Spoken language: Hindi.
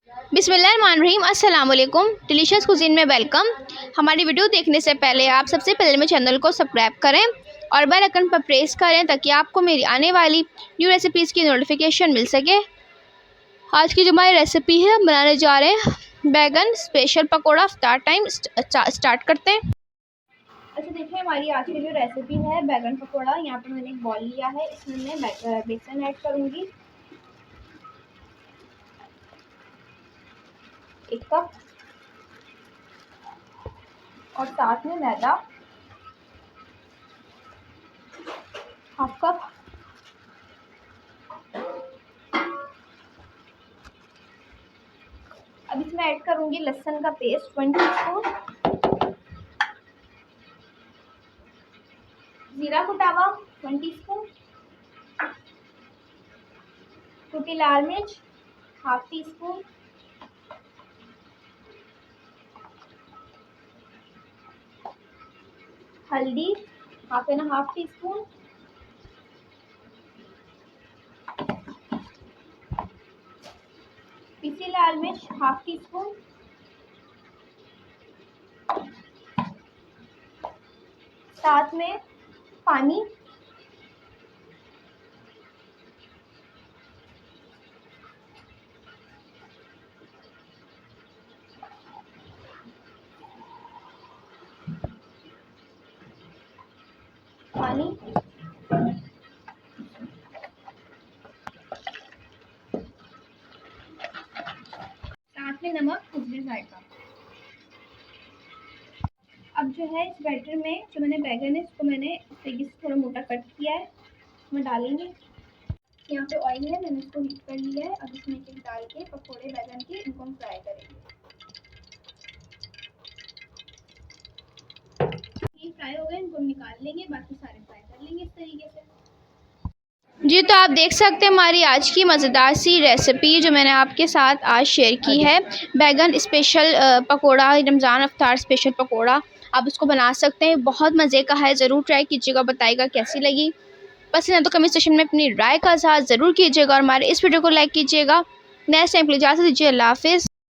बिस्मिल्लाहिर्रहमानिर्रहीम, अस्सलाम वालेकुम। डिलीशियस कुजीन में वेलकम। हमारी वीडियो देखने से पहले आप सबसे पहले मेरे चैनल को सब्सक्राइब करें और बेल आइकन पर प्रेस करें ताकि आपको मेरी आने वाली न्यू रेसिपीज़ की नोटिफिकेशन मिल सके। आज की जो हमारी रेसिपी है, हम बनाने जा रहे हैं बैगन स्पेशल पकौड़ा। इफ्तार टाइम स्टार्ट करते हैं। अच्छा देखिए, हमारी आज की जो रेसिपी है बैगन पकौड़ा। यहाँ पर मैंने एक बॉल लिया है, इसमें मैं बेसन ऐड करूँगी 1 कप और साथ में मैदा 1/2 कप। अब इसमें ऐड करूंगी लहसुन का पेस्ट 1 टीस्पून, जीरा कुटावा 1 टीस्पून, कुटी लाल मिर्च 1/2 टीस्पून, हल्दी 1/2 टीस्पून, पिसी लाल मिर्च 1/2 टीस्पून, साथ में पानी, साथ में नमक खुशबू जाएगा। अब जो है इस बैटर में जो मैंने बैगन है इसको मैंने तेजी से थोड़ा मोटा कट किया है, इसमें डालेंगे। यहाँ पे ऑयल है, मैंने इसको हीट कर लिया है। अब इसमें एक डाल के पकौड़े बैगन के इनको हम फ्राई करेंगे। ये फ्राई हो गए, इनको निकाल लेंगे, बाकी सारे फ्राई कर लेंगे इस तरीके से। जी तो आप देख सकते हैं हमारी आज की मज़ेदार सी रेसिपी जो मैंने आपके साथ आज शेयर की है, बैगन स्पेशल पकोड़ा, रमज़ान अफ्तार स्पेशल पकोड़ा। आप इसको बना सकते हैं, बहुत मज़े का है। ज़रूर ट्राई कीजिएगा, बताइएगा कैसी लगी। पसंद है तो कमेंट सेक्शन में अपनी राय का इज़हार ज़रूर कीजिएगा और हमारे इस वीडियो को लाइक कीजिएगा। नेक्स्ट टाइम के लिए इजाज़त दीजिए। अल्लाह हाफ़िज़।